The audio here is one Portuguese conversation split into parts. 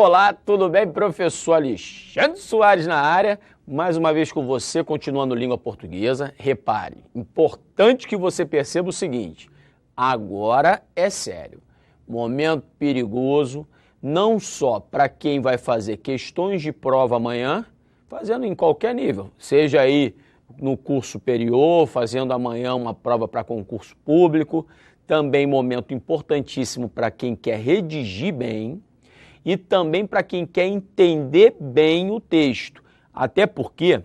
Olá, tudo bem? Professor Alexandre Soares na área, mais uma vez com você, continuando língua portuguesa. Repare, importante que você perceba o seguinte, agora é sério, momento perigoso, não só para quem vai fazer questões de prova amanhã, fazendo em qualquer nível, seja aí no curso superior, fazendo amanhã uma prova para concurso público, também momento importantíssimo para quem quer redigir bem, e também para quem quer entender bem o texto, até porque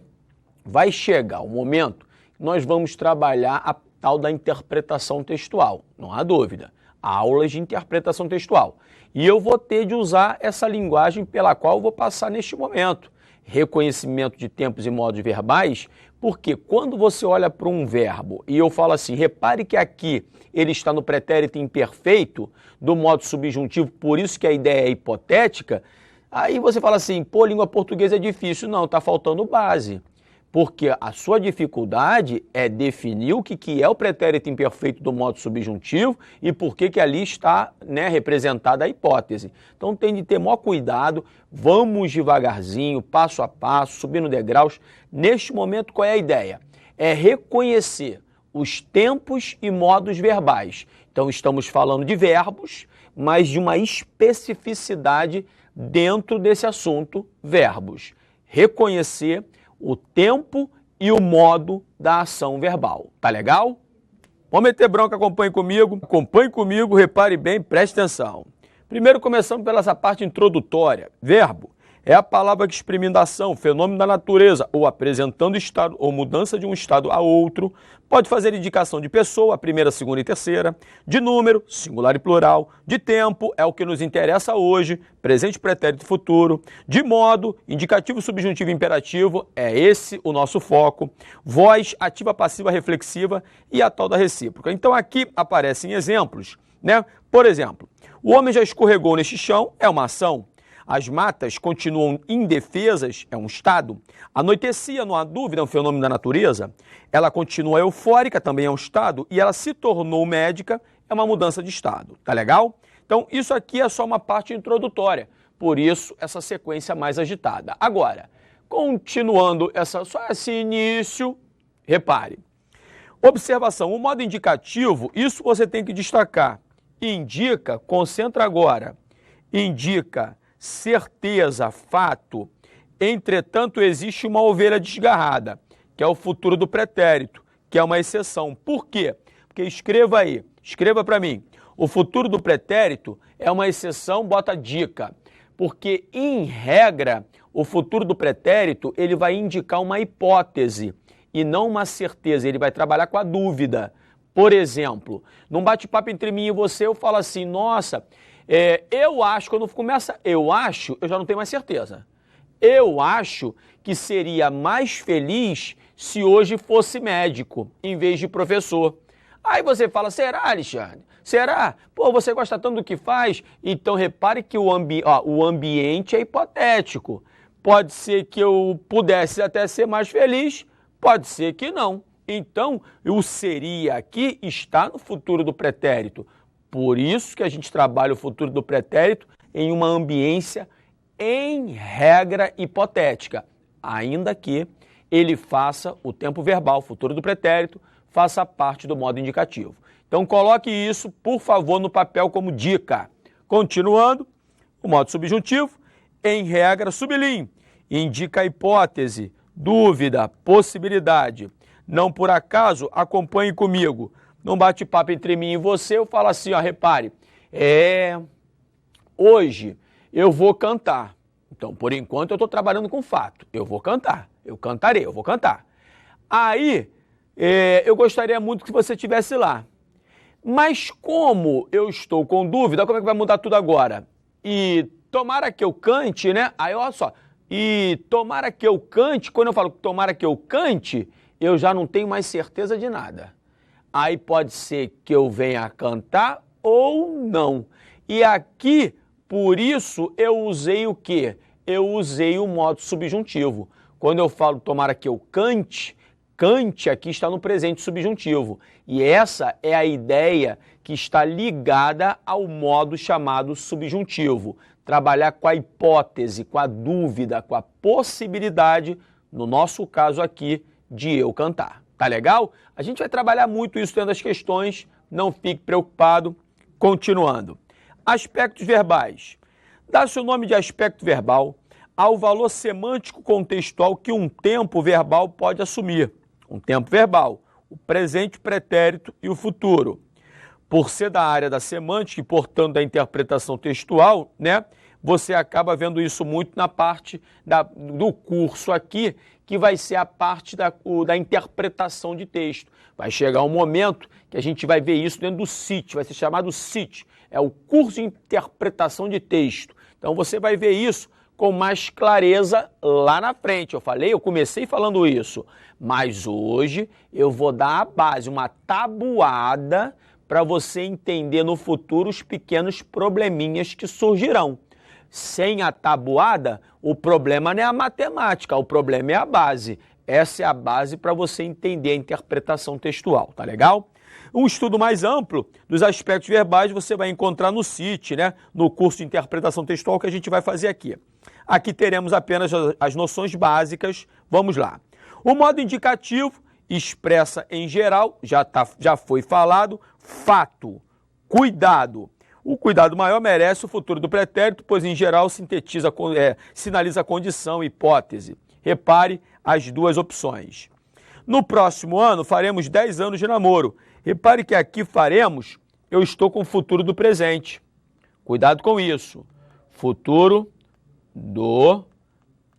vai chegar o momento que nós vamos trabalhar a tal da interpretação textual, não há dúvida, aulas de interpretação textual. E eu vou ter de usar essa linguagem pela qual eu vou passar neste momento, reconhecimento de tempos e modos verbais, porque quando você olha para um verbo e eu falo assim, repare que aqui ele está no pretérito imperfeito do modo subjuntivo, por isso que a ideia é hipotética, aí você fala assim, pô, língua portuguesa é difícil. Não, está faltando base, porque a sua dificuldade é definir o que é o pretérito imperfeito do modo subjuntivo e por que ali está, representada a hipótese. Então tem de ter maior cuidado, vamos devagarzinho, passo a passo, subindo degraus. Neste momento, qual é a ideia? É reconhecer os tempos e modos verbais. Então estamos falando de verbos, mas de uma especificidade dentro desse assunto, verbos. Reconhecer o tempo e o modo da ação verbal. Tá legal? Vamos meter bronca, acompanhe comigo, repare bem, preste atenção. Primeiro começamos pela essa parte introdutória. Verbo é a palavra que exprimindo ação, fenômeno da natureza, ou apresentando estado ou mudança de um estado a outro, pode fazer indicação de pessoa, primeira, segunda e terceira, de número, singular e plural, de tempo, é o que nos interessa hoje, presente, pretérito e futuro, de modo, indicativo, subjuntivo e imperativo, é esse o nosso foco, voz, ativa, passiva, reflexiva e a tal da recíproca. Então aqui aparecem exemplos, Por exemplo, o homem já escorregou neste chão, é uma ação. As matas continuam indefesas, é um estado. Anoitecia, não há dúvida, é um fenômeno da natureza. Ela continua eufórica, também é um estado. E ela se tornou médica, é uma mudança de estado. Tá legal? Então, isso aqui é só uma parte introdutória. Por isso, essa sequência mais agitada. Agora, continuando só esse início, repare. Observação, o modo indicativo, isso você tem que destacar. Indica, concentra agora, indica certeza, fato. Entretanto, existe uma ovelha desgarrada, que é o futuro do pretérito, que é uma exceção. Por quê? Porque escreva aí, escreva para mim. O futuro do pretérito é uma exceção, bota dica. Porque, em regra, o futuro do pretérito ele vai indicar uma hipótese e não uma certeza. Ele vai trabalhar com a dúvida. Por exemplo, num bate-papo entre mim e você, eu falo assim, nossa, eu acho, quando começa eu acho, eu já não tenho mais certeza. Eu acho que seria mais feliz se hoje fosse médico, em vez de professor. Aí você fala, será, Alexandre? Será? Pô, você gosta tanto do que faz? Então repare que o ambiente é hipotético. Pode ser que eu pudesse até ser mais feliz, pode ser que não. Então, o seria aqui está no futuro do pretérito. Por isso que a gente trabalha o futuro do pretérito em uma ambiência, em regra, hipotética, ainda que ele faça o tempo verbal, futuro do pretérito, faça parte do modo indicativo. Então, coloque isso, por favor, no papel como dica. Continuando, o modo subjuntivo, em regra, sublinhe, indica a hipótese, dúvida, possibilidade. Não por acaso, acompanhe comigo. Num bate-papo entre mim e você, eu falo assim, repare, hoje eu vou cantar. Então, por enquanto, eu estou trabalhando com fato. Eu vou cantar, eu cantarei, eu vou cantar. Aí, eu gostaria muito que você estivesse lá. Mas como eu estou com dúvida, como é que vai mudar tudo agora? E tomara que eu cante, Aí, olha só, e tomara que eu cante, quando eu falo tomara que eu cante, eu já não tenho mais certeza de nada. Aí pode ser que eu venha a cantar ou não. E aqui, por isso, eu usei o quê? Eu usei o modo subjuntivo. Quando eu falo tomara que eu cante, cante aqui está no presente subjuntivo. E essa é a ideia que está ligada ao modo chamado subjuntivo. trabalhar com a hipótese, com a dúvida, com a possibilidade, no nosso caso aqui, de eu cantar. Tá legal? A gente vai trabalhar muito isso dentro das questões, não fique preocupado. Continuando. Aspectos verbais. Dá-se o nome de aspecto verbal ao valor semântico contextual que um tempo verbal pode assumir. Um tempo verbal, o presente, o pretérito e o futuro. Por ser da área da semântica e, portanto, da interpretação textual, né, você acaba vendo isso muito na parte do curso aqui, que vai ser a parte da interpretação de texto. Vai chegar um momento que a gente vai ver isso dentro do CIT, vai ser chamado CIT, é o curso de interpretação de texto. Então você vai ver isso com mais clareza lá na frente. Eu comecei falando isso, mas hoje eu vou dar a base, uma tabuada para você entender no futuro os pequenos probleminhas que surgirão. Sem a tabuada, o problema não é a matemática, o problema é a base. Essa é a base para você entender a interpretação textual, tá legal? Um estudo mais amplo dos aspectos verbais você vai encontrar no CIT, né? No curso de interpretação textual que a gente vai fazer aqui. Aqui teremos apenas as noções básicas. Vamos lá. O modo indicativo expressa em geral, já foi falado, fato, cuidado. O cuidado maior merece o futuro do pretérito, pois em geral sinaliza a condição, hipótese. Repare as duas opções. No próximo ano faremos 10 anos de namoro. Repare que aqui eu estou com o futuro do presente. Cuidado com isso. Futuro do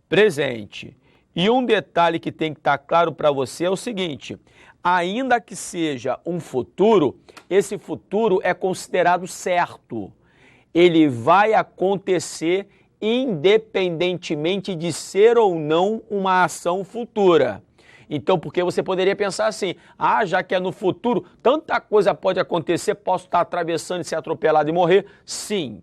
presente. E um detalhe que tem que estar claro para você é o seguinte: ainda que seja um futuro, esse futuro é considerado certo. Ele vai acontecer independentemente de ser ou não uma ação futura. Então, porque você poderia pensar assim, já que é no futuro, tanta coisa pode acontecer, posso estar atravessando e ser atropelado e morrer? Sim,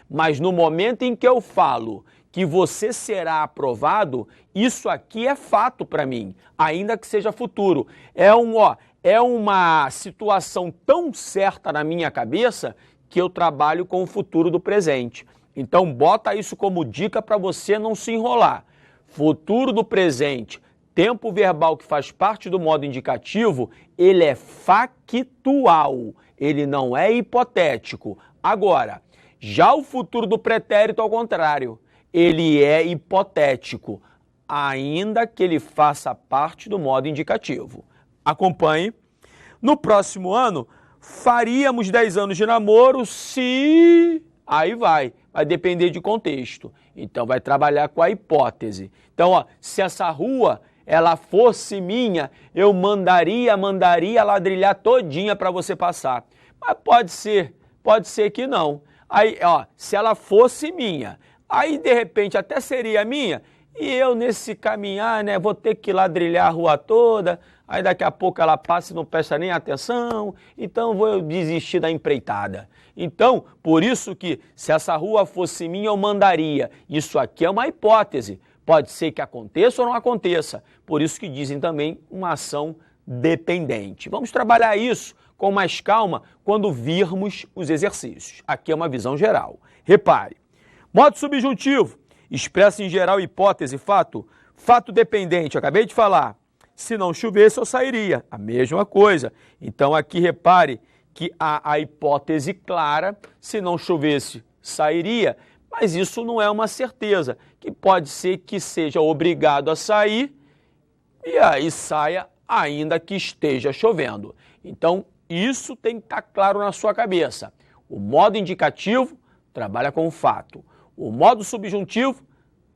mas no momento em que eu falo que você será aprovado, isso aqui é fato para mim, ainda que seja futuro. É uma situação tão certa na minha cabeça que eu trabalho com o futuro do presente. Então, bota isso como dica para você não se enrolar. Futuro do presente, tempo verbal que faz parte do modo indicativo, ele é factual, ele não é hipotético. Agora, já o futuro do pretérito, ao contrário, ele é hipotético, ainda que ele faça parte do modo indicativo. Acompanhe. No próximo ano, faríamos 10 anos de namoro se... Aí vai depender de contexto. Então, vai trabalhar com a hipótese. Então, se essa rua ela fosse minha, eu mandaria ladrilhar todinha para você passar. Mas pode ser que não. Aí, se ela fosse minha, aí de repente até seria minha, e eu nesse caminhar, né, vou ter que ladrilhar a rua toda, aí daqui a pouco ela passa e não presta nem atenção, então vou desistir da empreitada. Então, por isso que se essa rua fosse minha, eu mandaria. Isso aqui é uma hipótese. Pode ser que aconteça ou não aconteça. Por isso que dizem também uma ação dependente. Vamos trabalhar isso com mais calma quando virmos os exercícios. Aqui é uma visão geral. Repare. Modo subjuntivo. Expressa em geral hipótese, fato. Fato dependente, acabei de falar. Se não chovesse, eu sairia. A mesma coisa. Então aqui repare que há a hipótese clara, se não chovesse, sairia. Mas isso não é uma certeza, que pode ser que seja obrigado a sair e aí saia ainda que esteja chovendo. Então, isso tem que estar claro na sua cabeça. O modo indicativo trabalha com o fato. O modo subjuntivo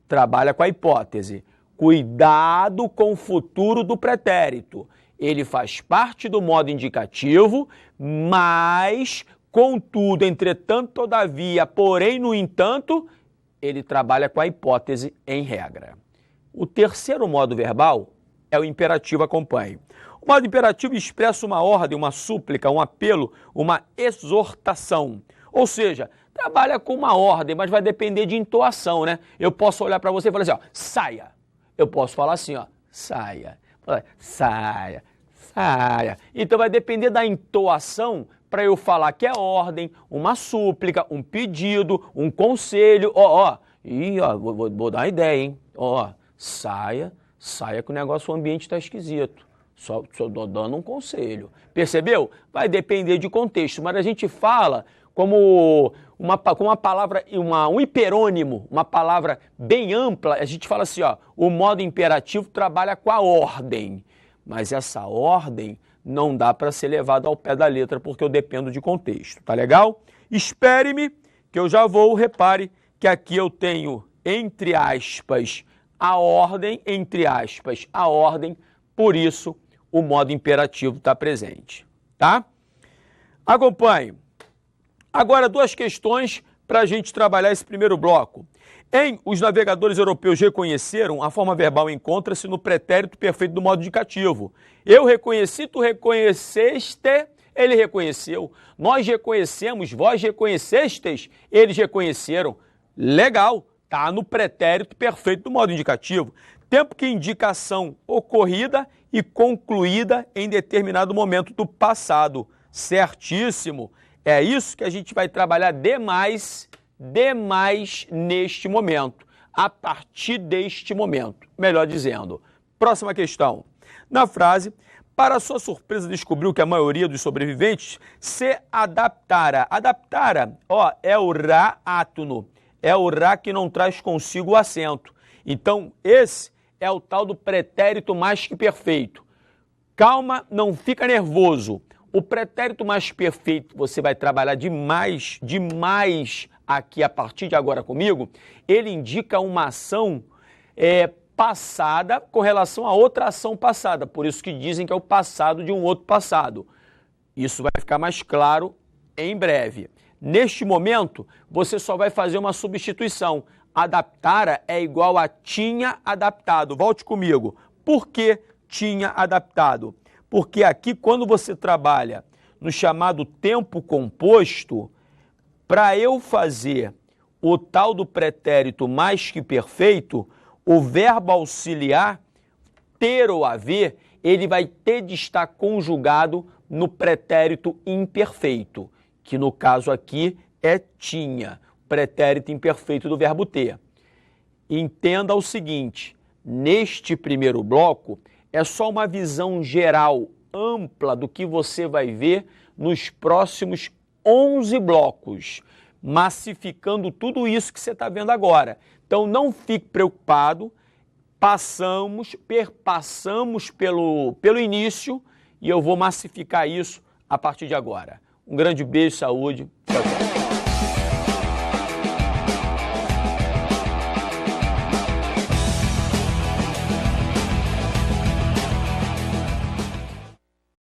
trabalha com a hipótese. Cuidado com o futuro do pretérito. Ele faz parte do modo indicativo, mas... Contudo, entretanto, todavia, porém, no entanto, ele trabalha com a hipótese em regra. O terceiro modo verbal é o imperativo, acompanhe. O modo imperativo expressa uma ordem, uma súplica, um apelo, uma exortação. Ou seja, trabalha com uma ordem, mas vai depender de entoação, né? Eu posso olhar para você e falar assim, saia. Eu posso falar assim, saia. Saia. Saia. Então vai depender da entoação para eu falar que é ordem, uma súplica, um pedido, um conselho. Vou dar uma ideia, hein? Saia que o negócio, o ambiente está esquisito. Só dando um conselho. Percebeu? Vai depender de contexto, mas a gente fala como uma palavra, um hiperônimo, uma palavra bem ampla. A gente fala assim, o modo imperativo trabalha com a ordem, mas essa ordem não dá para ser levada ao pé da letra, porque eu dependo de contexto, tá legal? Espere-me, que eu já vou. Repare que aqui eu tenho, entre aspas, a ordem, por isso o modo imperativo está presente, tá? Acompanhe. Agora, duas questões para a gente trabalhar esse primeiro bloco. Os navegadores europeus reconheceram, a forma verbal encontra-se no pretérito perfeito do modo indicativo. Eu reconheci, tu reconheceste, ele reconheceu. Nós reconhecemos, vós reconhecestes, eles reconheceram. Legal, tá no pretérito perfeito do modo indicativo. Tempo que indica ação ocorrida e concluída em determinado momento do passado. Certíssimo. É isso que a gente vai trabalhar demais neste momento, a partir deste momento, melhor dizendo. Próxima questão. Na frase, para sua surpresa, descobriu que a maioria dos sobreviventes se adaptara. Adaptara, é o rá átono, é o rá que não traz consigo o acento. Então, esse é o tal do pretérito mais que perfeito. Calma, não fica nervoso. O pretérito mais perfeito, você vai trabalhar demais aqui a partir de agora comigo. Ele indica uma ação passada com relação a outra ação passada. Por isso que dizem que é o passado de um outro passado. Isso vai ficar mais claro em breve. Neste momento, você só vai fazer uma substituição. Adaptara é igual a tinha adaptado. Volte comigo. Por que tinha adaptado? Porque aqui, quando você trabalha no chamado tempo composto, para eu fazer o tal do pretérito mais que perfeito, o verbo auxiliar, ter ou haver, ele vai ter de estar conjugado no pretérito imperfeito, que no caso aqui é tinha, pretérito imperfeito do verbo ter. Entenda o seguinte, neste primeiro bloco, é só uma visão geral, ampla, do que você vai ver nos próximos 11 blocos, massificando tudo isso que você está vendo agora. Então, não fique preocupado, perpassamos pelo início e eu vou massificar isso a partir de agora. Um grande beijo, saúde, tchau, tchau.